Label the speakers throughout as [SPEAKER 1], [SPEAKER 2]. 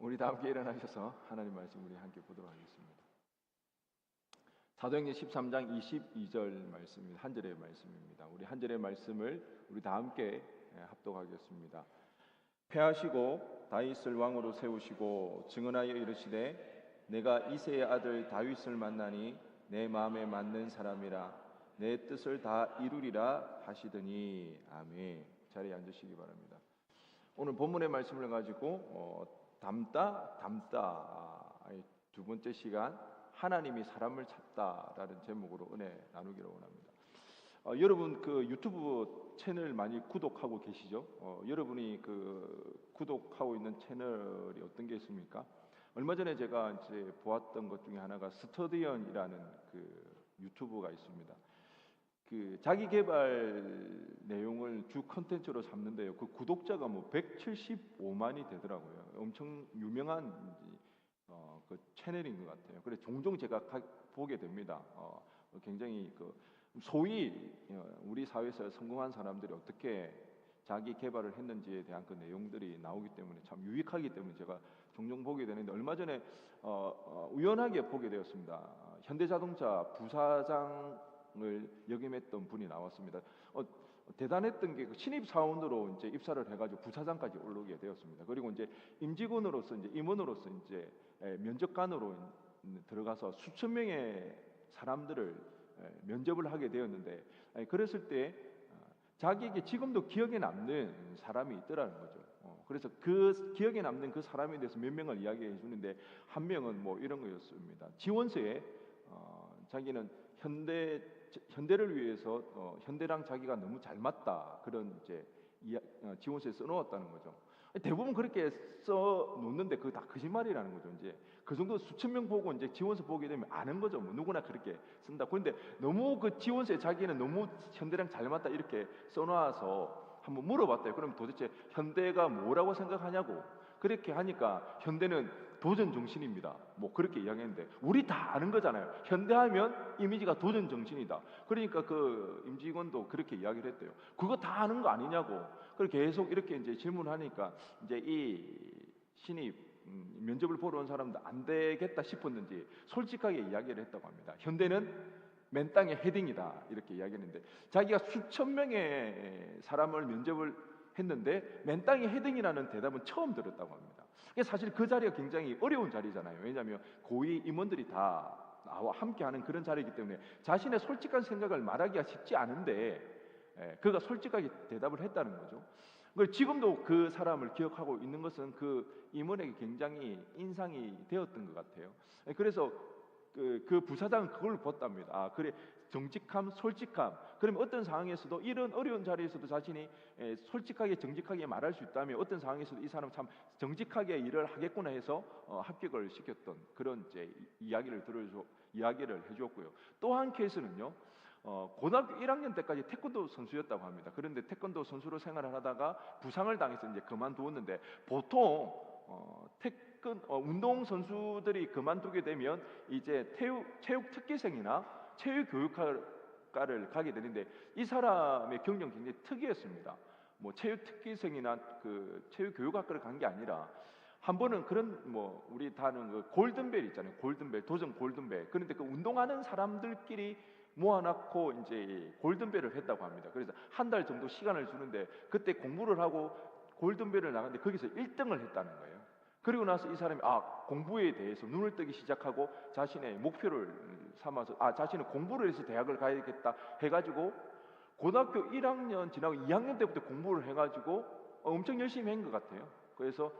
[SPEAKER 1] 우리 다 함께 일어나셔서 하나님 말씀 우리 함께 보도록 하겠습니다. 사도행전 13장 22절 말씀입니다. 한 절의 말씀입니다. 우리 한 절의 말씀을 우리 다 함께 합독하겠습니다. 패하시고 다윗을 왕으로 세우시고 증언하여 이르시되 내가 이새의 아들 다윗을 만나니 내 마음에 맞는 사람이라 내 뜻을 다 이루리라 하시더니 아멘. 자리에 앉으시기 바랍니다. 오늘 본문의 말씀을 가지고 담다 두 번째 시간 하나님이 사람을 찾다라는 제목으로 은혜 나누기를 원합니다. 여러분 그 유튜브 채널 많이 구독하고 계시죠? 여러분이 그 구독하고 있는 채널이 어떤 게 있습니까? 얼마 전에 제가 이제 보았던 것 중에 하나가 스터디언이라는 그 유튜브가 있습니다. 그 자기 개발 내용을 주 컨텐츠로 삼는데요. 그 구독자가 뭐 175만이 되더라고요. 엄청 유명한 그 채널인 것 같아요. 그래서 종종 제가 보게 됩니다. 굉장히 그 소위 우리 사회에서 성공한 사람들이 어떻게 자기 개발을 했는지에 대한 그 내용들이 나오기 때문에 참 유익하기 때문에 제가 종종 보게 되는데 얼마 전에 우연하게 보게 되었습니다. 현대자동차 부사장을 역임했던 분이 나왔습니다. 대단했던 게 신입 사원으로 이제 입사를 해가지고 부사장까지 오르게 되었습니다. 그리고 이제 임직원으로서 이제 임원으로서 이제 면접관으로 들어가서 수천 명의 사람들을 면접을 하게 되었는데 그랬을 때 자기에게 지금도 기억에 남는 사람이 있더라는 거죠. 그래서 그 기억에 남는 그 사람에 대해서 몇 명을 이야기해 주는데 한 명은 뭐 이런 거였습니다. 지원서에 자기는 현대를 위해서 현대랑 자기가 너무 잘 맞다 그런 이제 지원서에 써놓았다는 거죠. 대부분 그렇게 써 놓는데 그거 다 거짓말이라는 거죠. 이제 그 정도 수천 명 보고 이제 지원서 보게 되면 아는 거죠. 뭐 누구나 그렇게 쓴다. 그런데 너무 그 지원서에 자기는 너무 현대랑 잘 맞다 이렇게 써놔서 한번 물어봤대요. 그럼 도대체 현대가 뭐라고 생각하냐고. 그렇게 하니까 현대는 도전 정신입니다. 뭐 그렇게 이야기했는데 우리 다 아는 거잖아요. 현대하면 이미지가 도전 정신이다. 그러니까 그 임직원도 그렇게 이야기를 했대요. 그거 다 아는 거 아니냐고. 그리고 계속 이렇게 이제 질문하니까 이제 이 신입 면접을 보러 온 사람도 안 되겠다 싶었는지 솔직하게 이야기를 했다고 합니다. 현대는 맨 땅에 헤딩이다 이렇게 이야기했는데 자기가 수천 명의 사람을 면접을 했는데 맨 땅에 헤딩이라는 대답은 처음 들었다고 합니다. 사실 그 자리가 굉장히 어려운 자리잖아요. 왜냐하면 고위 임원들이 다 나와 함께하는 그런 자리이기 때문에 자신의 솔직한 생각을 말하기가 쉽지 않은데 그가 솔직하게 대답을 했다는 거죠. 지금도 그 사람을 기억하고 있는 것은 그 임원에게 굉장히 인상이 되었던 것 같아요. 그래서 그 부사장은 그걸 봤답니다. 그래 정직함, 솔직함. 그러면 어떤 상황에서도 이런 어려운 자리에서도 자신이 솔직하게 정직하게 말할 수 있다면 어떤 상황에서도 이 사람 참 정직하게 일을 하겠구나 해서 합격을 시켰던 그런 이제 이야기를 해주었고요. 또 한 케이스는요. 고등학교 1학년 때까지 태권도 선수였다고 합니다. 그런데 태권도 선수로 생활을 하다가 부상을 당해서 이제 그만두었는데 보통 운동 선수들이 그만두게 되면 이제 체육 특기생이나 체육 교육과를 가게 되는데 이 사람의 경력이 굉장히 특이했습니다. 뭐 체육 특기생이나 그 체육 교육학과를 간 게 아니라 한 번은 그런 뭐 우리 다 아는 그 골든벨 있잖아요. 골든벨, 도전 골든벨. 그런데 그 운동하는 사람들끼리 모아놓고 이제 골든벨을 했다고 합니다. 그래서 한 달 정도 시간을 주는데 그때 공부를 하고 골든벨을 나갔는데 거기서 1등을 했다는 거예요. 그리고 나서 이 사람이 공부에 대해서 눈을 뜨기 시작하고 자신의 목표를 삼아서 자신은 공부를 해서 대학을 가야겠다 해가지고 고등학교 1학년 지나고 2학년 때부터 공부를 해가지고 엄청 열심히 한 것 같아요. 그래서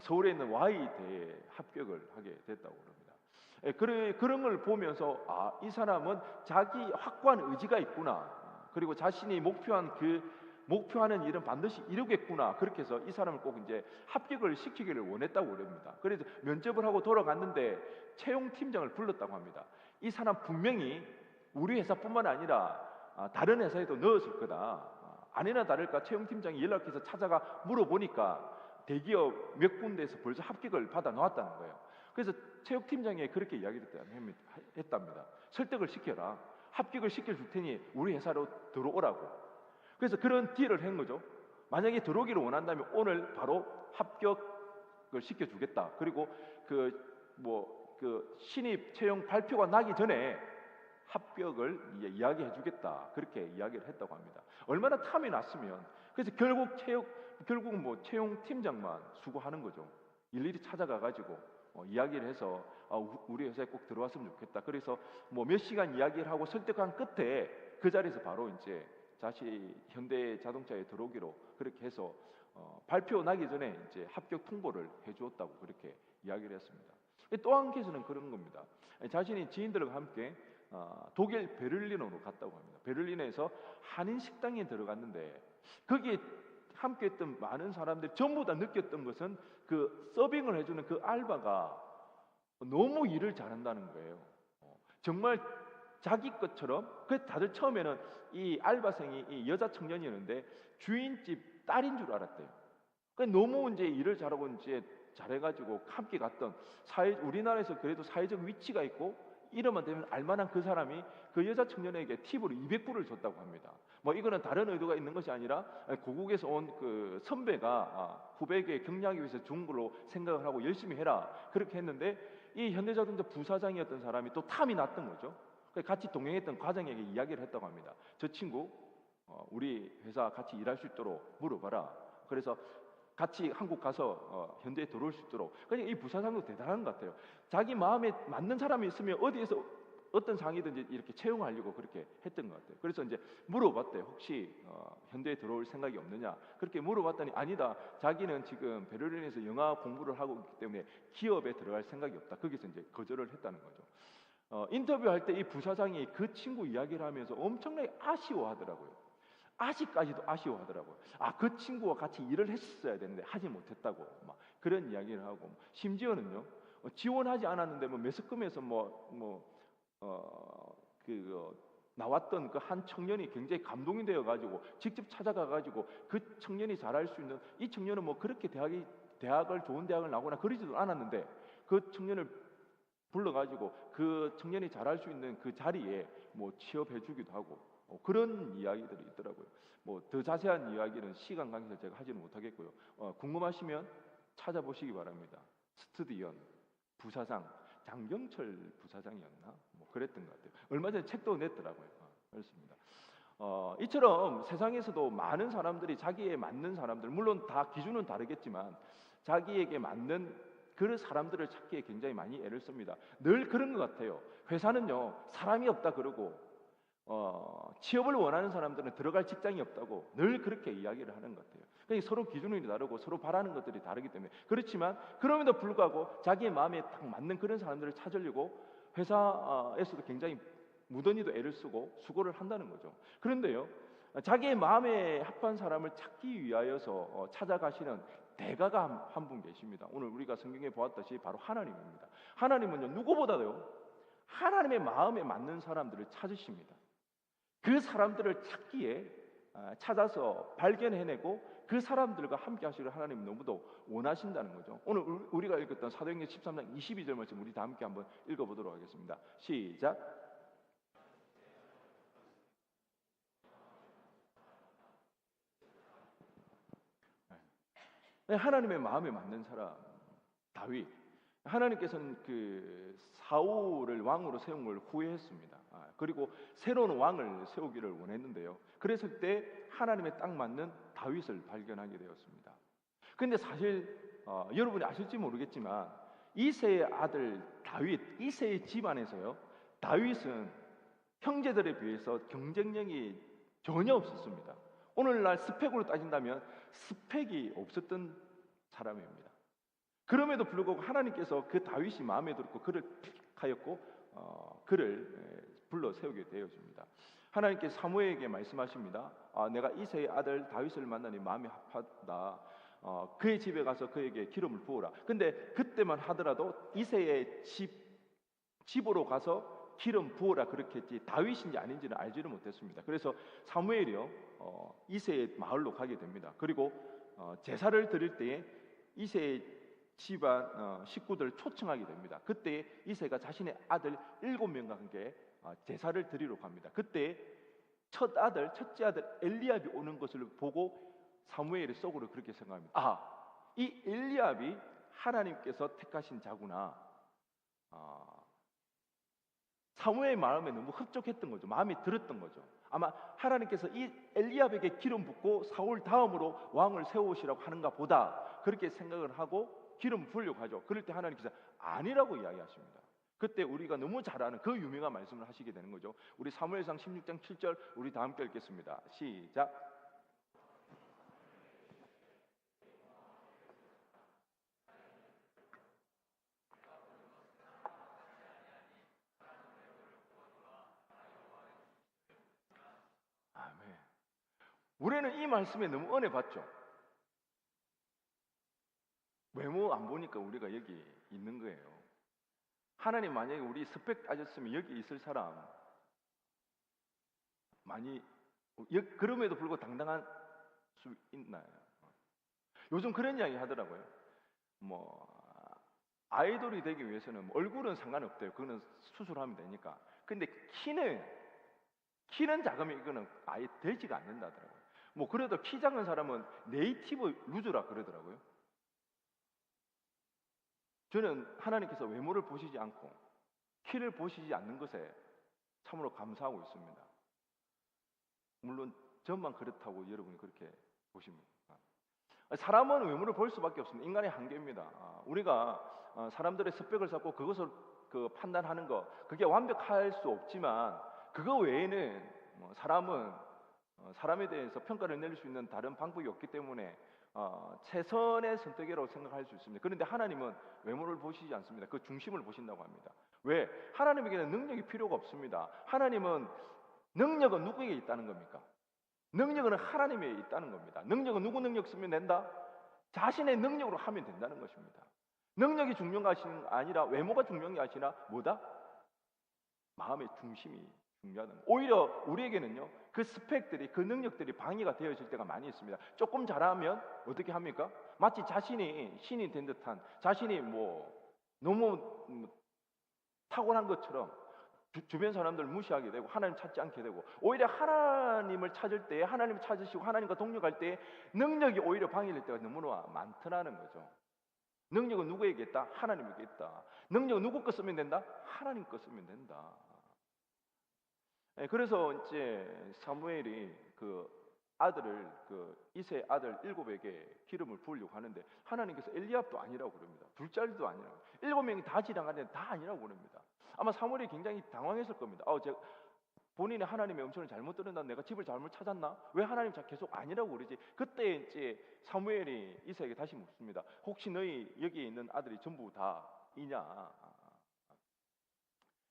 [SPEAKER 1] 서울에 있는 Y대에 합격을 하게 됐다고 그럽니다. 그런 걸 보면서 이 사람은 자기 확고한 의지가 있구나. 그리고 자신이 목표하는 일은 반드시 이루겠구나. 그렇게 해서 이 사람을 꼭 이제 합격을 시키기를 원했다고 그럽니다. 그래서 면접을 하고 돌아갔는데 채용팀장을 불렀다고 합니다. 이 사람 분명히 우리 회사뿐만 아니라 다른 회사에도 넣었을 거다. 아니나 다를까 채용팀장이 연락해서 찾아가 물어보니까 대기업 몇 군데에서 벌써 합격을 받아 놓았다는 거예요. 그래서 체육팀장이 그렇게 이야기를 했답니다. 설득을 시켜라. 합격을 시켜줄 테니 우리 회사로 들어오라고. 그래서 그런 딜을 한 거죠. 만약에 들어오기를 원한다면 오늘 바로 합격을 합격을 시켜주겠다. 그리고 그 신입 채용 발표가 나기 전에 합격을 이야기해주겠다. 그렇게 이야기를 했다고 합니다. 얼마나 탐이 났으면. 그래서 결국 뭐 채용 팀장만 수고하는 거죠. 일일이 찾아가 가지고 이야기를 해서 우리 회사에 꼭 들어왔으면 좋겠다. 그래서 뭐 몇 시간 이야기를 하고 설득한 끝에 그 자리에서 바로 이제 다시 현대 자동차에 들어오기로 그렇게 해서 발표 나기 전에 이제 합격 통보를 해주었다고 그렇게 이야기를 했습니다. 또 한 케이스는 그런 겁니다. 자신이 지인들과 함께 독일 베를린으로 갔다고 합니다. 베를린에서 한인 식당에 들어갔는데 거기에 함께 했던 많은 사람들이 전부 다 느꼈던 것은 그 서빙을 해주는 그 알바가 너무 일을 잘한다는 거예요. 정말 자기 것처럼. 그 다들 처음에는 이 알바생이 이 여자 청년이었는데 주인집 딸인 줄 알았대요. 너무 이제 일을 잘하고 이제 잘해가지고 함께 갔던 우리나라에서 그래도 사회적 위치가 있고 이러면 되면 알만한 그 사람이 그 여자 청년에게 팁으로 200불을 줬다고 합니다. 뭐 이거는 다른 의도가 있는 것이 아니라 고국에서 온 그 선배가 후배에게 격려하기 위해서 준 걸로 생각을 하고 열심히 해라 그렇게 했는데 이 현대자동차 부사장이었던 사람이 또 탐이 났던 거죠. 같이 동행했던 과장에게 이야기를 했다고 합니다. 저 친구 우리 회사 같이 일할 수 있도록 물어봐라. 그래서 같이 한국 가서 현대에 들어올 수 있도록. 그러니까 이 부사장도 대단한 것 같아요. 자기 마음에 맞는 사람이 있으면 어디에서 어떤 상이든지 이렇게 채용하려고 그렇게 했던 것 같아요. 그래서 이제 물어봤대요. 혹시 현대에 들어올 생각이 없느냐? 그렇게 물어봤더니 아니다. 자기는 지금 베를린에서 영화 공부를 하고 있기 때문에 기업에 들어갈 생각이 없다. 거기서 이제 거절을 했다는 거죠. 인터뷰할 때 이 부사장이 그 친구 이야기를 하면서 엄청나게 아쉬워하더라고요. 아직까지도 아쉬워하더라고요. 그 친구와 같이 일을 했어야 되는데 하지 못했다고 막 그런 이야기를 하고 심지어는요 지원하지 않았는데 매스컴에서 나왔던 그 한 청년이 굉장히 감동이 되어 가지고 직접 찾아가 가지고 그 청년이 잘할 수 있는 이 청년은 그렇게 좋은 대학을 나오거나 그러지도 않았는데 그 청년을 불러가지고 그 청년이 잘할 수 있는 그 자리에 취업해주기도 하고 그런 이야기들이 있더라고요. 더 자세한 이야기는 시간 관계에서 제가 하지는 못하겠고요. 궁금하시면 찾아보시기 바랍니다. 스튜디언 부사장 장경철 부사장이었나 그랬던 것 같아요. 얼마 전에 책도 냈더라고요. 그렇습니다. 이처럼 세상에서도 많은 사람들이 자기에 맞는 사람들 물론 다 기준은 다르겠지만 자기에게 맞는 그 사람들을 찾기에 굉장히 많이 애를 씁니다. 늘 그런 것 같아요. 회사는요 사람이 없다 그러고 취업을 원하는 사람들은 들어갈 직장이 없다고 늘 그렇게 이야기를 하는 것 같아요. 그러니까 서로 기준이 다르고 서로 바라는 것들이 다르기 때문에 그렇지만 그럼에도 불구하고 자기의 마음에 딱 맞는 그런 사람들을 찾으려고 회사에서도 굉장히 무던히도 애를 쓰고 수고를 한다는 거죠. 그런데요 자기의 마음에 합한 사람을 찾기 위하여서 찾아가시는 대가가 한 분 계십니다. 오늘 우리가 성경에 보았듯이 바로 하나님입니다. 하나님은요 누구보다도 하나님의 마음에 맞는 사람들을 찾으십니다. 그 사람들을 찾아서 발견해내고 그 사람들과 함께 하시기를 하나님 너무도 원하신다는 거죠. 오늘 우리가 읽었던 사도행전 13장 22절 말씀 우리 다 함께 한번 읽어보도록 하겠습니다. 시작. 하나님의 마음에 맞는 사람 다윗. 하나님께서는 그 사울을 왕으로 세운 걸 후회했습니다. 그리고 새로운 왕을 세우기를 원했는데요. 그랬을 때 하나님의 딱 맞는 다윗을 발견하게 되었습니다. 그런데 사실 여러분이 아실지 모르겠지만 이새의 아들 다윗, 이새의 집안에서요 다윗은 형제들에 비해서 경쟁력이 전혀 없었습니다. 오늘날 스펙으로 따진다면 스펙이 없었던 사람입니다. 그럼에도 불구하고 하나님께서 그 다윗이 마음에 들었고 그를 픽하였고 그를 불러 세우게 되어집니다. 하나님께서 사무엘에게 말씀하십니다. 내가 이새의 아들 다윗을 만나니 마음이 합하다. 그의 집에 가서 그에게 기름을 부어라. 근데 그때만 하더라도 이새의 집으로 가서 기름 부어라 그렇게 했지 다윗인지 아닌지는 알지를 못했습니다. 그래서 사무엘이요 이새의 마을로 가게 됩니다. 그리고 제사를 드릴 때에 이새의 집안 식구들을 초청하게 됩니다. 그때 이새가 자신의 아들 7명과 함께 제사를 드리러 갑니다. 그때 첫째 아들 엘리압이 오는 것을 보고 사무엘의 속으로 그렇게 생각합니다. 이 엘리압이 하나님께서 택하신 자구나. 사무엘의 마음에 너무 흡족했던 거죠. 마음에 들었던 거죠. 아마 하나님께서 이 엘리압에게 기름 붓고 사울 다음으로 왕을 세우시라고 하는가 보다, 그렇게 생각을 하고 기름 부으려고 하죠. 그럴 때 하나님께서 아니라고 이야기하십니다. 그때 우리가 너무 잘 아는 그 유명한 말씀을 하시게 되는 거죠. 우리 사무엘상 16장 7절 우리 다 함께 읽겠습니다. 시작. 아멘. 우리는 이 말씀에 너무 은혜 받죠. 외모 안 보니까 우리가 여기 있는 거예요. 하나님 만약에 우리 스펙 따졌으면 여기 있을 사람 많이, 그럼에도 불구하고 당당한 수 있나요? 요즘 그런 이야기 하더라고요. 아이돌이 되기 위해서는 얼굴은 상관없대요. 그거는 수술하면 되니까. 근데 키는 작으면 이거는 아예 되지가 않는다더라고요. 그래도 키 작은 사람은 네이티브 루즈라 그러더라고요. 저는 하나님께서 외모를 보시지 않고 키를 보시지 않는 것에 참으로 감사하고 있습니다. 물론 저만 그렇다고 여러분이 그렇게 보십니다. 사람은 외모를 볼 수밖에 없습니다. 인간의 한계입니다. 우리가 사람들의 스펙을 잡고 그것을 판단하는 거, 그게 완벽할 수 없지만 그거 외에는 사람은 사람에 대해서 평가를 내릴 수 있는 다른 방법이 없기 때문에 최선의 선택이라고 생각할 수 있습니다. 그런데 하나님은 외모를 보시지 않습니다. 그 중심을 보신다고 합니다. 왜? 하나님에게는 능력이 필요가 없습니다. 하나님은, 능력은 누구에게 있다는 겁니까? 능력은 하나님에 있다는 겁니다. 능력은 누구 능력 쓰면 된다? 자신의 능력으로 하면 된다는 것입니다. 능력이 중요한 것이 아니라, 외모가 중요한 게 아니라 뭐다? 마음의 중심이 중요하다는 거예요. 오히려 우리에게는요, 그 스펙들이, 그 능력들이 방해가 되어질 때가 많이 있습니다. 조금 잘하면 어떻게 합니까? 마치 자신이 신이 된 듯한, 자신이 너무 탁월한 것처럼 주변 사람들 무시하게 되고 하나님 찾지 않게 되고, 오히려 하나님을 찾을 때, 하나님을 찾으시고 하나님과 동력할 때 능력이 오히려 방해될 때가 너무나 많더라는 거죠. 능력은 누구에게 있다? 하나님에게 있다. 능력은 누구 거 쓰면 된다? 하나님 거 쓰면 된다. 그래서 이제 사무엘이 아들을, 이세 아들 7에게 기름을 부으려고 하는데 하나님께서 엘리압도 아니라고 그럽니다. 둘째 아들도 아니라고. 7명이 다 지나가는데 다 아니라고 그럽니다. 아마 사무엘이 굉장히 당황했을 겁니다. 본인이 하나님의 음성을 잘못 들었나? 내가 집을 잘못 찾았나? 왜 하나님 계속 아니라고 그러지? 그때 이제 사무엘이 이세에게 다시 묻습니다. 혹시 너희 여기 있는 아들이 전부 다 이냐?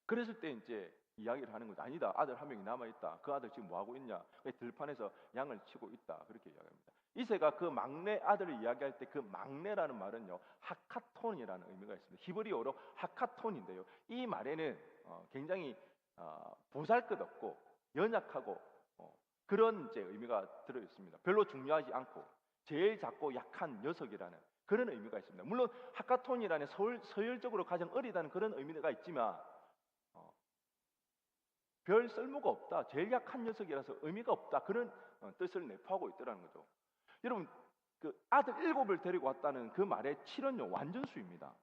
[SPEAKER 1] 그랬을 때 이제 이야기를 하는 거죠. 아니다, 아들 한 명이 남아있다. 그 아들 지금 뭐하고 있냐? 들판에서 양을 치고 있다. 그렇게 이야기합니다. 이세가 그 막내 아들을 이야기할 때 그 막내라는 말은요, 하카톤이라는 의미가 있습니다. 히브리어로 하카톤인데요, 이 말에는 굉장히 보잘것없고 연약하고 그런 이제 의미가 들어있습니다. 별로 중요하지 않고 제일 작고 약한 녀석이라는 그런 의미가 있습니다. 물론 하카톤이라는 서열적으로 가장 어리다는 그런 의미가 있지만 별 쓸모가 없다, 제일 약한 녀석이라서 의미가 없다, 그런 뜻을 내포하고 있더라는 거죠. 여러분, 그 아들 7을 데리고 왔다는 그 말의 실은요, 완전수입니다.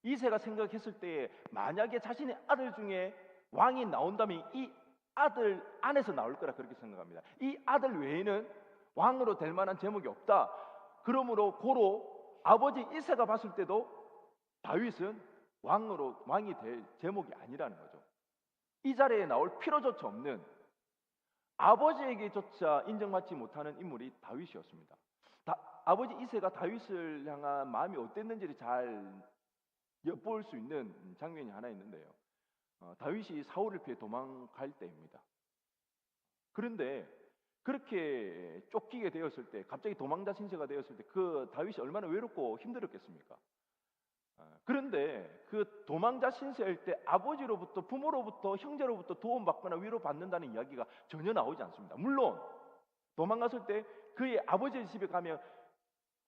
[SPEAKER 1] 이세가 생각했을 때 만약에 자신의 아들 중에 왕이 나온다면 이 아들 안에서 나올 거라 그렇게 생각합니다. 이 아들 외에는 왕으로 될 만한 제목이 없다. 그러므로 고로 아버지 이세가 봤을 때도 다윗은 왕이 될 제목이 아니라는 거죠. 이 자리에 나올 필요조차 없는, 아버지에게조차 인정받지 못하는 인물이 다윗이었습니다. 아버지 이세가 다윗을 향한 마음이 어땠는지를 잘 엿볼 수 있는 장면이 하나 있는데요. 다윗이 사울을 피해 도망갈 때입니다. 그런데 그렇게 쫓기게 되었을 때, 갑자기 도망자 신세가 되었을 때 그 다윗이 얼마나 외롭고 힘들었겠습니까? 그런데 그 도망자 신세일 때 아버지로부터, 부모로부터, 형제로부터 도움받거나 위로받는다는 이야기가 전혀 나오지 않습니다. 물론 도망갔을 때 그의 아버지의 집에 가면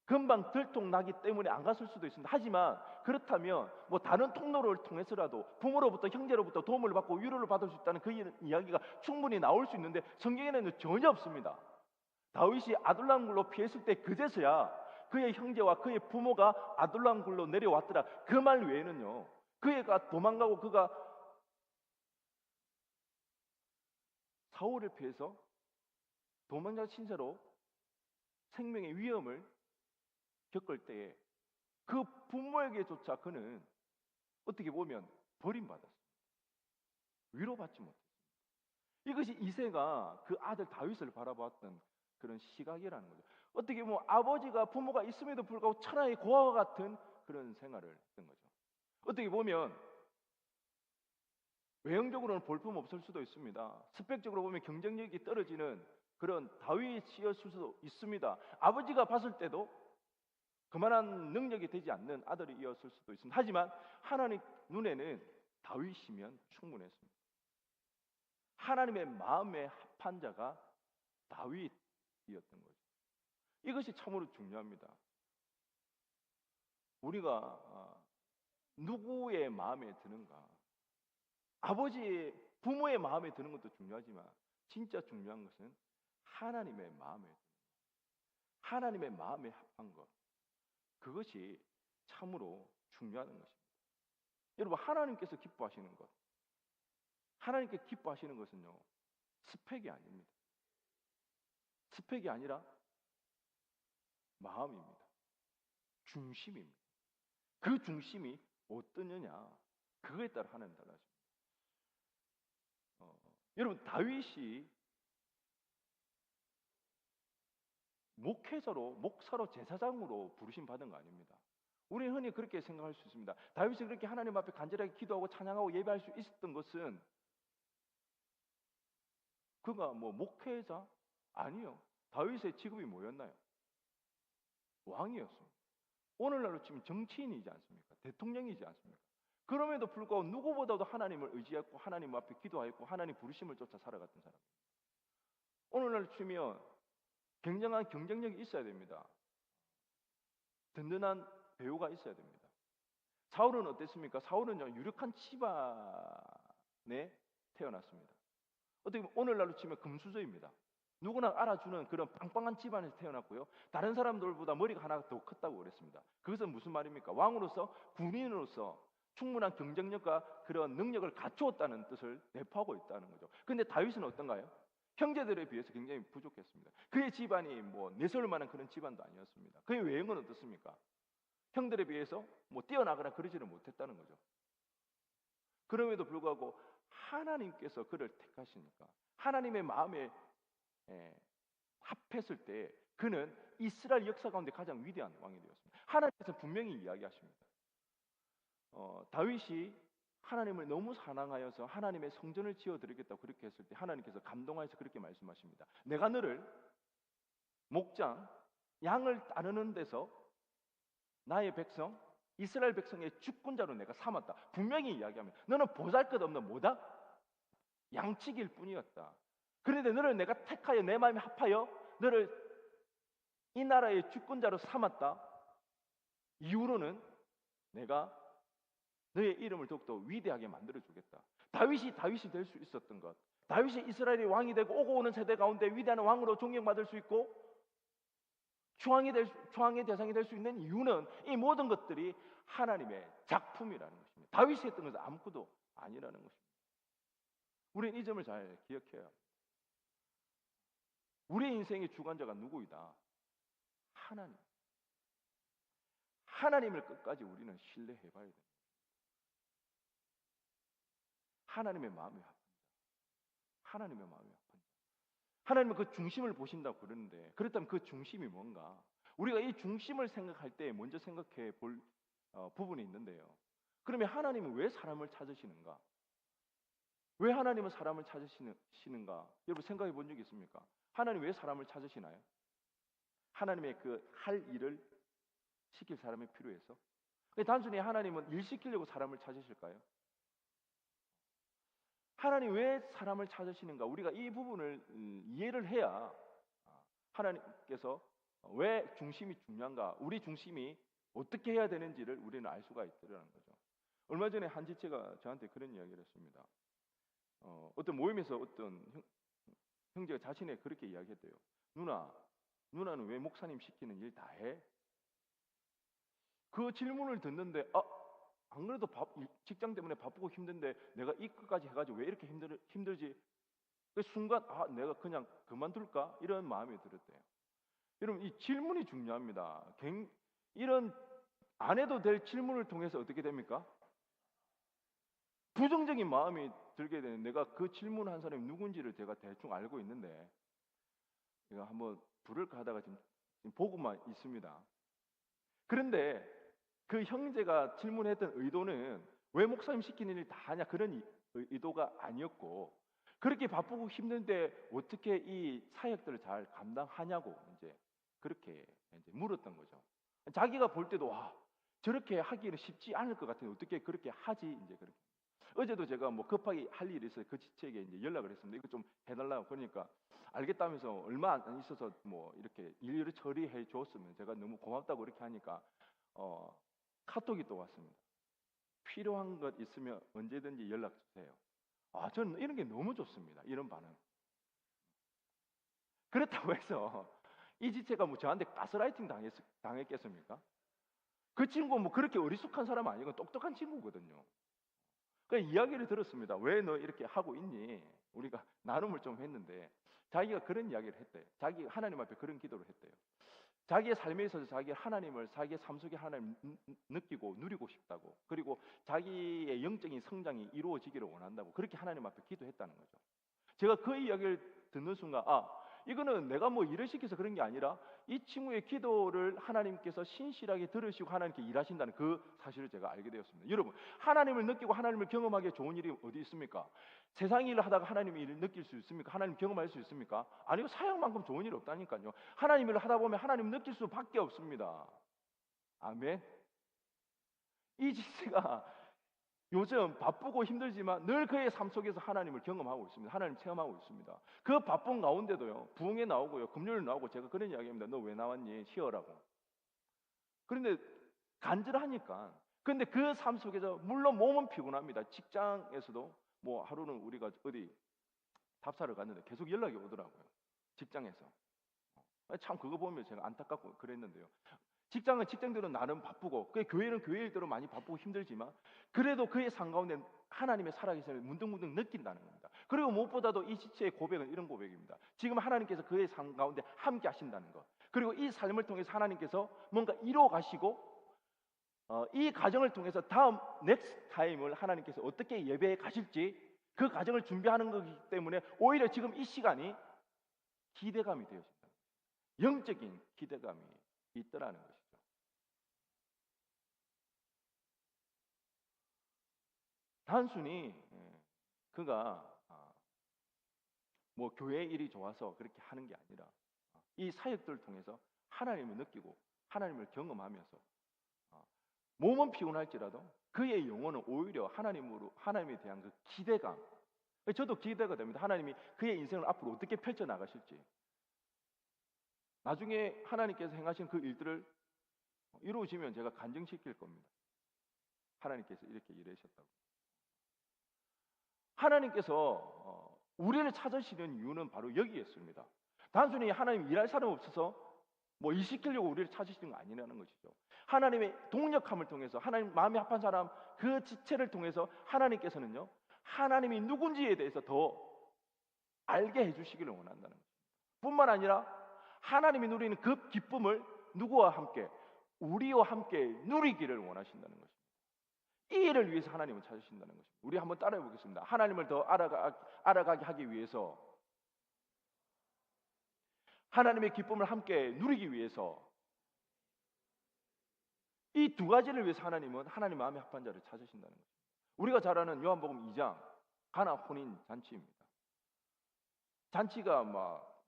[SPEAKER 1] 금방 들통나기 때문에 안 갔을 수도 있습니다. 하지만 그렇다면 다른 통로를 통해서라도 부모로부터, 형제로부터 도움을 받고 위로를 받을 수 있다는 그 이야기가 충분히 나올 수 있는데 성경에는 전혀 없습니다. 다윗이 아둘람굴로 피했을 때 그제서야 그의 형제와 그의 부모가 아둘람 굴로 내려왔더라. 그 말 외에는요, 그가 도망가고 그가 사울을 피해서 도망자 신세로 생명의 위험을 겪을 때에 그 부모에게조차 그는 어떻게 보면 버림받았습니다. 위로받지 못했습니다. 이것이 이새가 그 아들 다윗을 바라보았던 그런 시각이라는 거죠. 어떻게 보면 아버지가 부모가 있음에도 불구하고 천하의 고아와 같은 그런 생활을 했던 거죠. 어떻게 보면 외형적으로는 볼품 없을 수도 있습니다. 스펙적으로 보면 경쟁력이 떨어지는 그런 다윗이었을 수도 있습니다. 아버지가 봤을 때도 그만한 능력이 되지 않는 아들이었을 수도 있습니다. 하지만 하나님 눈에는 다윗이면 충분했습니다. 하나님의 마음에 합한 자가 다윗이었던 거죠. 이것이 참으로 중요합니다. 우리가 누구의 마음에 드는가? 아버지의, 부모의 마음에 드는 것도 중요하지만 진짜 중요한 것은 하나님의 마음에 드는 것, 하나님의 마음에 합한 것, 그것이 참으로 중요한 것입니다. 여러분, 하나님께서 기뻐하시는 것, 하나님께 기뻐하시는 것은요, 스펙이 아닙니다. 스펙이 아니라 마음입니다. 중심입니다. 그 중심이 어떠느냐, 그거에 따라 하나님 달라집니다. 여러분, 다윗이 목사로 제사장으로 부르심 받은 거 아닙니다. 우리는 흔히 그렇게 생각할 수 있습니다. 다윗이 그렇게 하나님 앞에 간절하게 기도하고 찬양하고 예배할 수 있었던 것은 그가 뭐 목회자? 아니요. 다윗의 직업이 뭐였나요? 왕이었습니다. 오늘날로 치면 정치인이지 않습니까? 대통령이지 않습니까? 그럼에도 불구하고 누구보다도 하나님을 의지했고 하나님 앞에 기도하였고 하나님 부르심을 쫓아 살아갔던 사람. 오늘날 치면 굉장한 경쟁력이 있어야 됩니다. 든든한 배우가 있어야 됩니다. 사울은 어땠습니까? 사울은 유력한 집안에 태어났습니다. 어떻게 보면 오늘날로 치면 금수저입니다. 누구나 알아주는 그런 빵빵한 집안에서 태어났고요. 다른 사람들보다 머리가 하나 더 컸다고 그랬습니다. 그것은 무슨 말입니까? 왕으로서, 군인으로서 충분한 경쟁력과 그런 능력을 갖추었다는 뜻을 내포하고 있다는 거죠. 근데 다윗은 어떤가요? 형제들에 비해서 굉장히 부족했습니다. 그의 집안이 뭐 내세울 만한 그런 집안도 아니었습니다. 그의 외형은 어떻습니까? 형들에 비해서 뭐 뛰어나거나 그러지를 못했다는 거죠. 그럼에도 불구하고 하나님께서 그를 택하시니까 하나님의 마음에 합했을 때 그는 이스라엘 역사 가운데 가장 위대한 왕이 되었습니다. 하나님께서 분명히 이야기하십니다. 다윗이 하나님을 너무 사랑하여서 하나님의 성전을 지어드리겠다고 그렇게 했을 때 하나님께서 감동하여서 그렇게 말씀하십니다. 내가 너를 목장, 양을 따르는 데서 나의 백성, 이스라엘 백성의 주권자로 내가 삼았다. 분명히 이야기합니다. 너는 보잘것없는 뭐다? 양치기일 뿐이었다. 그런데 너를 내가 택하여 내 마음에 합하여 너를 이 나라의 주권자로 삼았다. 이후로는 내가 너의 이름을 더욱더 위대하게 만들어주겠다. 다윗이 될 수 있었던 것, 다윗이 이스라엘의 왕이 되고 오고 오는 세대 가운데 위대한 왕으로 존경받을 수 있고 추앙의 대상이 될 수 있는 이유는 이 모든 것들이 하나님의 작품이라는 것입니다. 다윗이 했던 것은 아무것도 아니라는 것입니다. 우리는 이 점을 잘 기억해야 합니다. 우리의 인생의 주관자가 누구이다? 하나님. 하나님을 끝까지 우리는 신뢰해 봐야 됩니다. 하나님의 마음에 합한 자. 하나님의 마음에 합한 자. 하나님은 그 중심을 보신다고 그러는데, 그렇다면 그 중심이 뭔가? 우리가 이 중심을 생각할 때 먼저 생각해 볼 부분이 있는데요. 그러면 하나님은 왜 사람을 찾으시는가? 왜 하나님은 사람을 찾으시는가? 여러분 생각해 본 적 있습니까? 하나님 왜 사람을 찾으시나요? 하나님의 그 할 일을 시킬 사람이 필요해서? 단순히 하나님은 일 시키려고 사람을 찾으실까요? 하나님 왜 사람을 찾으시는가? 우리가 이 부분을 이해를 해야 하나님께서 왜 중심이 중요한가? 우리 중심이 어떻게 해야 되는지를 우리는 알 수가 있더라는 거죠. 얼마 전에 한 지체가 저한테 그런 이야기를 했습니다. 어떤 모임에서 어떤 형제가 자신의 그렇게 이야기했대요. 누나는 왜 목사님 시키는 일 다 해? 그 질문을 듣는데 안 그래도 직장 때문에 바쁘고 힘든데 내가 이 끝까지 해가지고 왜 이렇게 힘들지? 그 순간 내가 그냥 그만둘까? 이런 마음이 들었대요. 여러분, 이 질문이 중요합니다. 이런 안 해도 될 질문을 통해서 어떻게 됩니까? 부정적인 마음이 들게 되는, 내가 그 질문한 사람이 누군지를 제가 대충 알고 있는데 제가 한번 부를까 하다가 지금 보고만 있습니다. 그런데 그 형제가 질문했던 의도는 왜 목사님 시키는 일 다 하냐 그런 의도가 아니었고, 그렇게 바쁘고 힘든데 어떻게 이 사역들을 잘 감당하냐고 이제 그렇게 이제 물었던 거죠. 자기가 볼 때도 저렇게 하기는 쉽지 않을 것 같은데 어떻게 그렇게 하지? 이제 그렇게. 어제도 제가 뭐 급하게 할 일이 있어서 그 지체에게 이제 연락을 했습니다. 이거 좀 해달라고. 그러니까 알겠다면서 얼마 안 있어서 뭐 이렇게 일일이 처리해 줬으면 제가 너무 고맙다고 이렇게 하니까 카톡이 또 왔습니다. 필요한 것 있으면 언제든지 연락 주세요. 저는 이런 게 너무 좋습니다. 이런 반응. 그렇다고 해서 이 지체가 뭐 저한테 가스라이팅 당했겠습니까? 그 친구 뭐 그렇게 어리숙한 사람 아니고 똑똑한 친구거든요. 그 이야기를 들었습니다. 왜 너 이렇게 하고 있니? 우리가 나눔을 좀 했는데 자기가 그런 이야기를 했대요. 자기가 하나님 앞에 그런 기도를 했대요. 자기의 삶에 있어서 자기가 하나님을, 자기의 삶 속에 하나님을 느끼고 누리고 싶다고, 그리고 자기의 영적인 성장이 이루어지기를 원한다고 그렇게 하나님 앞에 기도했다는 거죠. 제가 그 이야기를 듣는 순간 이거는 내가 뭐 일을 시켜서 그런 게 아니라 이 친구의 기도를 하나님께서 신실하게 들으시고 하나님께 일하신다는 그 사실을 제가 알게 되었습니다. 여러분, 하나님을 느끼고 하나님을 경험하기에 좋은 일이 어디 있습니까? 세상 일을 하다가 하나님의 일을 느낄 수 있습니까? 하나님 경험할 수 있습니까? 아니요, 사역만큼 좋은 일이 없다니까요. 하나님 일을 하다 보면 하나님 느낄 수밖에 없습니다. 아멘. 이 지체가 요즘 바쁘고 힘들지만 늘 그의 삶 속에서 하나님을 경험하고 있습니다. 하나님 체험하고 있습니다. 그 바쁜 가운데도요, 부흥회 나오고요, 금요일 나오고, 제가 그런 이야기합니다. 너 왜 나왔니? 쉬어라고. 그런데 간절하니까. 근데 그 삶 속에서 물론 몸은 피곤합니다. 직장에서도 뭐 하루는 우리가 어디 답사를 갔는데 계속 연락이 오더라고요. 직장에서. 참 그거 보면 제가 안타깝고 그랬는데요. 직장은 직장대로 나름 바쁘고, 그 교회는 교회일대로 많이 바쁘고 힘들지만 그래도 그의 삶 가운데 하나님의 살아계심을 문득문득 느낀다는 겁니다. 그리고 무엇보다도 이 지체의 고백은 이런 고백입니다. 지금 하나님께서 그의 삶 가운데 함께 하신다는 것, 그리고 이 삶을 통해서 하나님께서 뭔가 이루어 가시고 이 과정을 통해서 다음 넥스트 타임을 하나님께서 어떻게 예배해 가실지 그 과정을 준비하는 거기 때문에 오히려 지금 이 시간이 기대감이 되어진다. 영적인 기대감이 있더라는 것이죠. 단순히 그가 뭐 교회 일이 좋아서 그렇게 하는 게 아니라 이 사역들을 통해서 하나님을 느끼고 하나님을 경험하면서 몸은 피곤할지라도 그의 영혼은 오히려 하나님에 대한 그 기대감, 저도 기대가 됩니다. 하나님이 그의 인생을 앞으로 어떻게 펼쳐 나가실지, 나중에 하나님께서 행하신 그 일들을 이루어지면 제가 간증시킬 겁니다. 하나님께서 이렇게 일하셨다고. 하나님께서 우리를 찾으시는 이유는 바로 여기에 있습니다. 단순히 하나님 일할 사람 없어서 뭐 일 시키려고 우리를 찾으시는 거 아니라는 것이죠. 하나님의 동력함을 통해서, 하나님 마음이 합한 사람 그 지체를 통해서 하나님께서는요, 하나님이 누군지에 대해서 더 알게 해주시기를 원한다는 것입니다. 뿐만 아니라 하나님이 누리는 그 기쁨을 누구와 함께? 우리와 함께 누리기를 원하신다는 것입니다. 이 일을 위해서 하나님을 찾으신다는 것입니다. 우리 한번 따라해 보겠습니다. 하나님을 더 알아가게 하기 위해서, 하나님의 기쁨을 함께 누리기 위해서, 이 두 가지를 위해서 하나님은 하나님 마음에 합한 자를 찾으신다는 것입니다. 우리가 잘 아는 요한복음 2장 가나 혼인 잔치입니다. 잔치가 막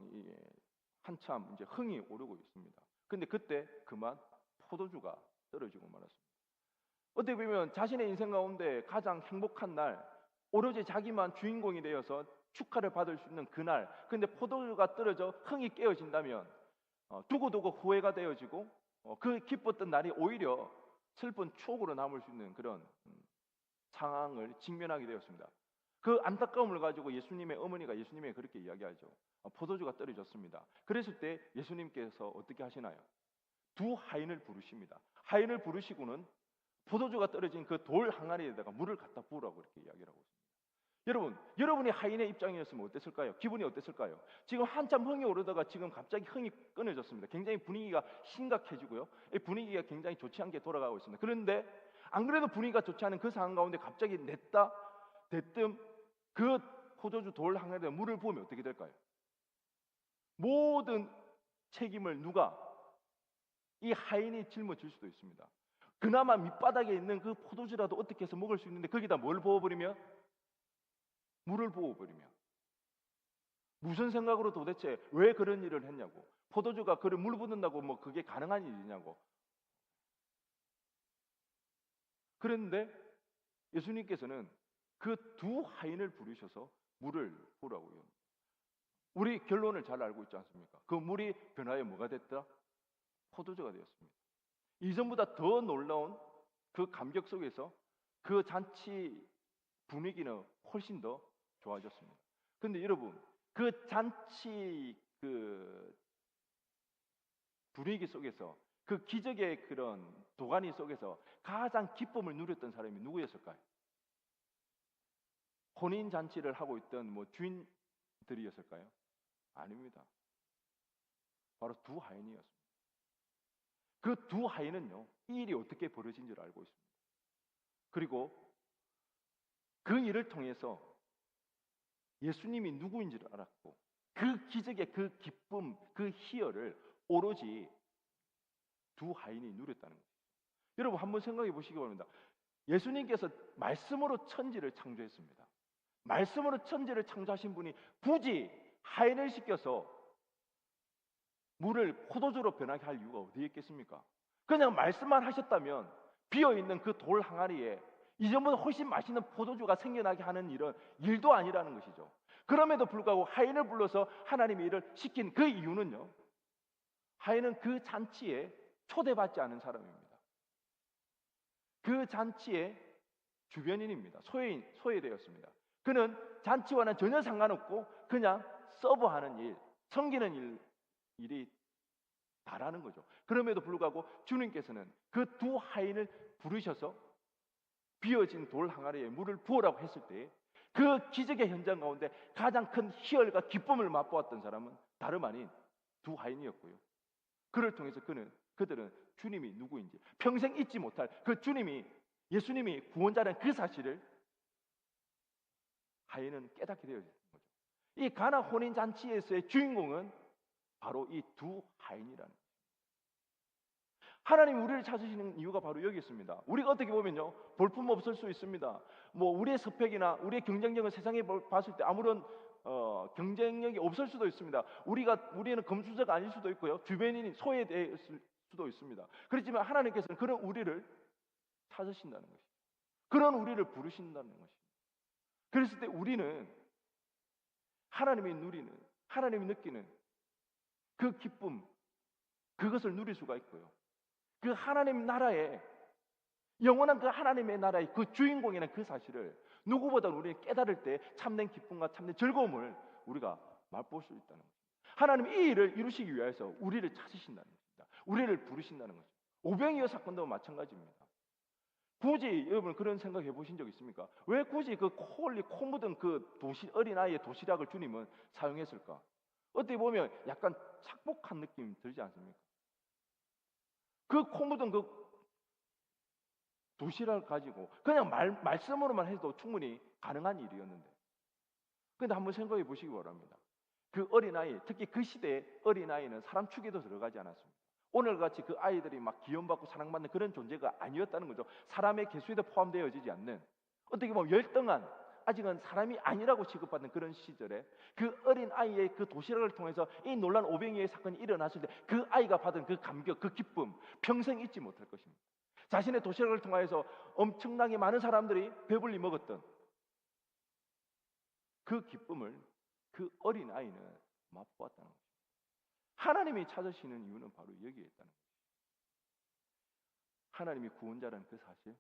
[SPEAKER 1] 한참 이제 흥이 오르고 있습니다. 근데 그때 그만 포도주가 떨어지고 말았습니다. 어떻게 보면 자신의 인생 가운데 가장 행복한 날, 오로지 자기만 주인공이 되어서 축하를 받을 수 있는 그날, 근데 포도주가 떨어져 흥이 깨어진다면 두고두고 후회가 되어지고 그 기뻤던 날이 오히려 슬픈 추억으로 남을 수 있는 그런 상황을 직면하게 되었습니다. 그 안타까움을 가지고 예수님의 어머니가 예수님에게 그렇게 이야기하죠. 포도주가 떨어졌습니다. 그랬을 때 예수님께서 어떻게 하시나요? 두 하인을 부르십니다. 하인을 부르시고는 포도주가 떨어진 그 돌 항아리에다가 물을 갖다 부으라고 이렇게 이야기를 하고 있습니다. 여러분이 하인의 입장이었으면 어땠을까요? 기분이 어땠을까요? 지금 한참 흥이 오르다가 지금 갑자기 흥이 끊어졌습니다. 굉장히 분위기가 심각해지고요. 이 분위기가 굉장히 좋지 않게 돌아가고 있습니다. 그런데 안 그래도 분위기가 좋지 않은 그 상황 가운데 갑자기 냈다 대뜸 그 포도주 돌 항아리에 물을 부으면 어떻게 될까요? 모든 책임을 누가? 이 하인이 짊어질 수도 있습니다. 그나마 밑바닥에 있는 그 포도주라도 어떻게 해서 먹을 수 있는데 거기다 뭘 부어버리면? 물을 부어버리면 무슨 생각으로 도대체 왜 그런 일을 했냐고. 포도주가 그를 물 붓는다고 뭐 그게 가능한 일이냐고. 그런데 예수님께서는 그 두 하인을 부르셔서 물을 부으라고요. 우리 결론을 잘 알고 있지 않습니까? 그 물이 변화해 뭐가 됐다? 포도주가 되었습니다. 이전보다 더 놀라운 그 감격 속에서 그 잔치 분위기는 훨씬 더 좋아졌습니다. 그런데 여러분, 그 잔치 그 분위기 속에서 그 기적의 그런 도가니 속에서 가장 기쁨을 누렸던 사람이 누구였을까요? 혼인 잔치를 하고 있던 뭐 주인들이었을까요? 아닙니다. 바로 두 하인이었습니다. 그 두 하인은요, 이 일이 어떻게 벌어진 줄 알고 있습니다. 그리고 그 일을 통해서 예수님이 누구인 줄 알았고 그 기적의 그 기쁨, 그 희열을 오로지 두 하인이 누렸다는 거죠. 여러분 한번 생각해 보시기 바랍니다. 예수님께서 말씀으로 천지를 창조했습니다. 말씀으로 천지를 창조하신 분이 굳이 하인을 시켜서 물을 포도주로 변하게 할 이유가 어디에 있겠습니까? 그냥 말씀만 하셨다면 비어있는 그 돌 항아리에 이전보다 훨씬 맛있는 포도주가 생겨나게 하는 일은 일도 아니라는 것이죠. 그럼에도 불구하고 하인을 불러서 하나님의 일을 시킨 그 이유는요, 하인은 그 잔치에 초대받지 않은 사람입니다. 그 잔치의 주변인입니다. 소외되었습니다. 그는 잔치와는 전혀 상관없고 그냥 서브하는 일, 섬기는 일이 다라는 거죠. 그럼에도 불구하고 주님께서는 그 두 하인을 부르셔서 비어진 돌 항아리에 물을 부으라고 했을 때 그 기적의 현장 가운데 가장 큰 희열과 기쁨을 맛보았던 사람은 다름 아닌 두 하인이었고요. 그를 통해서 그들은 주님이 누구인지 평생 잊지 못할 그 예수님이 구원자라는 그 사실을 하인은 깨닫게 되어진 거죠. 이 가나 혼인 잔치에서의 주인공은 바로 이 두 하인이라는 거예요. 하나님 우리를 찾으시는 이유가 바로 여기 있습니다. 우리가 어떻게 보면요, 볼품 없을 수 있습니다. 뭐 우리의 스펙이나 우리의 경쟁력을 세상에 봤을 때 아무런 경쟁력이 없을 수도 있습니다. 우리는 금수저가 아닐 수도 있고요, 주변인이 소외될 수도 있습니다. 그렇지만 하나님께서는 그런 우리를 찾으신다는 것이죠. 그런 우리를 부르신다는 것입니다. 그랬을 때 우리는 하나님이 느끼는 그 기쁨, 그것을 누릴 수가 있고요. 그 하나님 나라의 영원한 그 하나님의 나라의 그 주인공이라는 그 사실을 누구보다 우리는 깨달을 때 참된 기쁨과 참된 즐거움을 우리가 맛볼 수 있다는 거죠. 하나님이 이 일을 이루시기 위해서 우리를 찾으신다는 것입니다. 우리를 부르신다는 거죠. 오병이어 사건도 마찬가지입니다. 굳이 여러분 그런 생각 해보신 적 있습니까? 왜 굳이 그 코 묻은 그 어린아이의 도시락을 주님은 사용했을까? 어떻게 보면 약간 착복한 느낌 들지 않습니까? 그 코 묻은 그 도시락을 가지고 그냥 말씀으로만 해도 충분히 가능한 일이었는데, 그런데 한번 생각해 보시기 바랍니다. 그 어린아이, 특히 그 시대의 어린아이는 사람 축에도 들어가지 않았습니다. 오늘같이 그 아이들이 막 기원받고 사랑받는 그런 존재가 아니었다는 거죠. 사람의 개수에도 포함되어지지 않는, 어떻게 보면 열등한, 아직은 사람이 아니라고 취급받는 그런 시절에 그 어린아이의 그 도시락을 통해서 이 놀란 오병이어의 사건이 일어났을 때 그 아이가 받은 그 감격, 그 기쁨 평생 잊지 못할 것입니다. 자신의 도시락을 통하여서 엄청나게 많은 사람들이 배불리 먹었던 그 기쁨을 그 어린아이는 맛보았다는 것입니다. 하나님이 찾으시는 이유는 바로 여기에 있다는 것입니다. 하나님이 구원자라는 그 사실,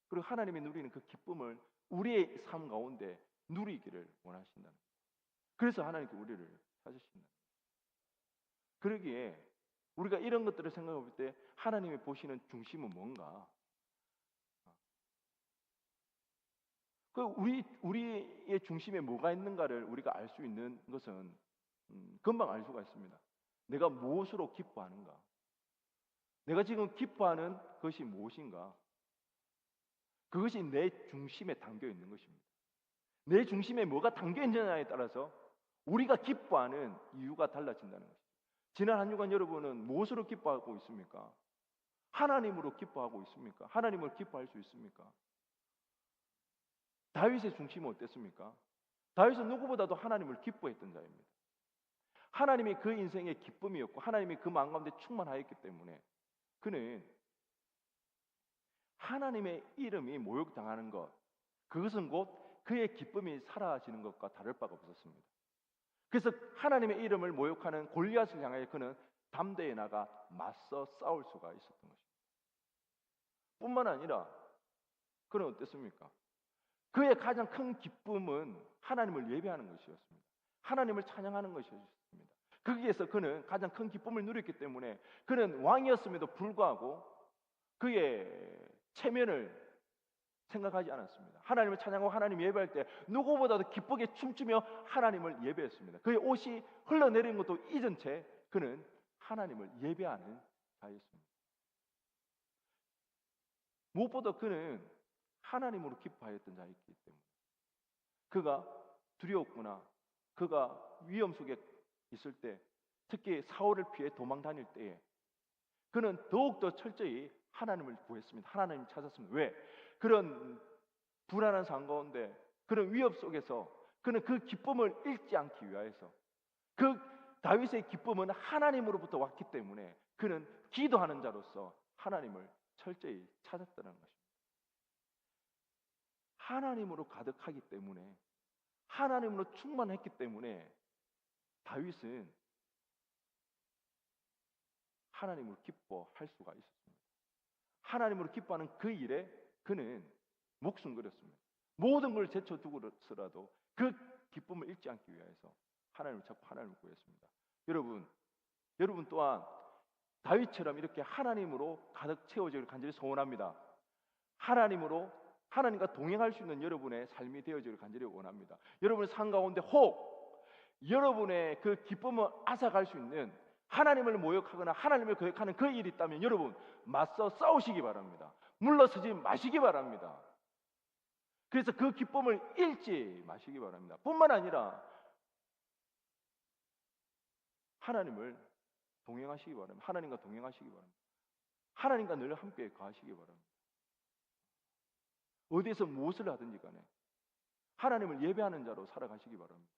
[SPEAKER 1] 그리고 하나님이 누리는 그 기쁨을 우리의 삶 가운데 누리기를 원하신다는 거예요. 그래서 하나님께 우리를 찾으신다는 거예요. 그러기에 우리가 이런 것들을 생각해 볼 때 하나님이 보시는 중심은 뭔가? 우리의 중심에 뭐가 있는가를 우리가 알 수 있는 것은 금방 알 수가 있습니다. 내가 무엇으로 기뻐하는가? 내가 지금 기뻐하는 것이 무엇인가? 그것이 내 중심에 담겨 있는 것입니다. 내 중심에 뭐가 담겨 있느냐에 따라서 우리가 기뻐하는 이유가 달라진다는 것입니다. 지난 한 주간 여러분은 무엇으로 기뻐하고 있습니까? 하나님으로 기뻐하고 있습니까? 하나님을 기뻐할 수 있습니까? 다윗의 중심은 어땠습니까? 다윗은 누구보다도 하나님을 기뻐했던 자입니다. 하나님이 그 인생의 기쁨이었고 하나님이 그 마음 가운데 충만하였기 때문에 그는 하나님의 이름이 모욕당하는 것, 그것은 곧 그의 기쁨이 사라지는 것과 다를 바가 없었습니다. 그래서 하나님의 이름을 모욕하는 골리앗을 향하여 그는 담대히 나가 맞서 싸울 수가 있었던 것입니다. 뿐만 아니라 그는 어땠습니까? 그의 가장 큰 기쁨은 하나님을 예배하는 것이었습니다. 하나님을 찬양하는 것이었습니다. 거기에서 그는 가장 큰 기쁨을 누렸기 때문에 그는 왕이었음에도 불구하고 그의 체면을 생각하지 않았습니다. 하나님을 찬양하고 하나님 예배할 때 누구보다도 기쁘게 춤추며 하나님을 예배했습니다. 그의 옷이 흘러내리는 것도 잊은 채 그는 하나님을 예배하는 자였습니다. 무엇보다 그는 하나님으로 기뻐하였던 자였기 때문에 그가 두려웠구나, 그가 위험 속에 있을 때, 특히 사울을 피해 도망 다닐 때에 그는 더욱더 철저히 하나님을 구했습니다. 하나님을 찾았습니다. 왜? 그런 불안한 상황 가운데, 그런 위협 속에서 그는 그 기쁨을 잃지 않기 위하여서, 그 다윗의 기쁨은 하나님으로부터 왔기 때문에 그는 기도하는 자로서 하나님을 철저히 찾았다는 것입니다. 하나님으로 가득하기 때문에, 하나님으로 충만했기 때문에 다윗은 하나님을 기뻐할 수가 있었습니다. 하나님으로 기뻐하는 그 일에 그는 목숨 걸었습니다. 모든 걸 제쳐두고서라도 그 기쁨을 잃지 않기 위해서 하나님을 찾고 하나님을 구했습니다. 여러분 또한 다윗처럼 이렇게 하나님으로 가득 채워지기를 간절히 소원합니다. 하나님과 동행할 수 있는 여러분의 삶이 되어지기를 간절히 원합니다. 여러분의 삶 가운데 혹 여러분의 그 기쁨을 앗아갈 수 있는, 하나님을 모욕하거나 하나님을 거역하는 그 일이 있다면 여러분 맞서 싸우시기 바랍니다. 물러서지 마시기 바랍니다. 그래서 그 기쁨을 잃지 마시기 바랍니다. 뿐만 아니라 하나님을 동행하시기 바랍니다. 하나님과 동행하시기 바랍니다. 하나님과 늘 함께 가시기 바랍니다. 어디에서 무엇을 하든지 간에 하나님을 예배하는 자로 살아가시기 바랍니다.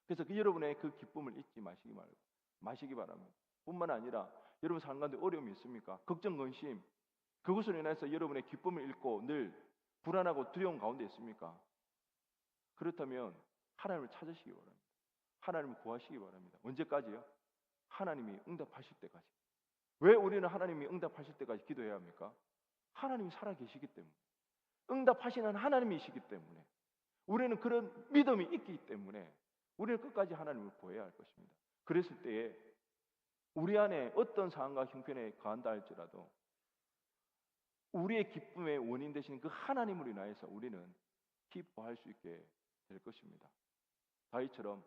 [SPEAKER 1] 그래서 여러분의 그 기쁨을 잊지 마시기 바랍니다. 뿐만 아니라 여러분 삶 가운데 어려움이 있습니까? 걱정, 근심, 그것으로 인해서 여러분의 기쁨을 잃고 늘 불안하고 두려운 가운데 있습니까? 그렇다면 하나님을 찾으시기 바랍니다. 하나님을 구하시기 바랍니다. 언제까지요? 하나님이 응답하실 때까지. 왜 우리는 하나님이 응답하실 때까지 기도해야 합니까? 하나님이 살아계시기 때문에, 응답하시는 하나님이시기 때문에, 우리는 그런 믿음이 있기 때문에 우리는 끝까지 하나님을 구해야 할 것입니다. 그랬을 때에 우리 안에 어떤 상황과 형편에 가한다 할지라도 우리의 기쁨의 원인 되시는 그 하나님으로 인하여서 우리는 기뻐할 수 있게 될 것입니다. 다윗처럼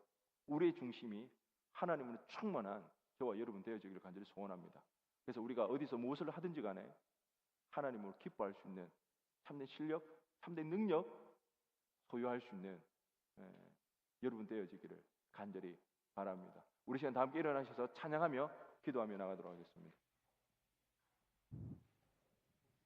[SPEAKER 1] 우리의 중심이 하나님으로 충만한 저와 여러분 되어지기를 간절히 소원합니다. 그래서 우리가 어디서 무엇을 하든지 간에 하나님으로 기뻐할 수 있는 참된 실력, 참된 능력 소유할 수 있는 여러분 되어지기를 간절히 바랍니다. 우리 시간 다 함께 일어나셔서 찬양하며 기도하며 나가도록 하겠습니다.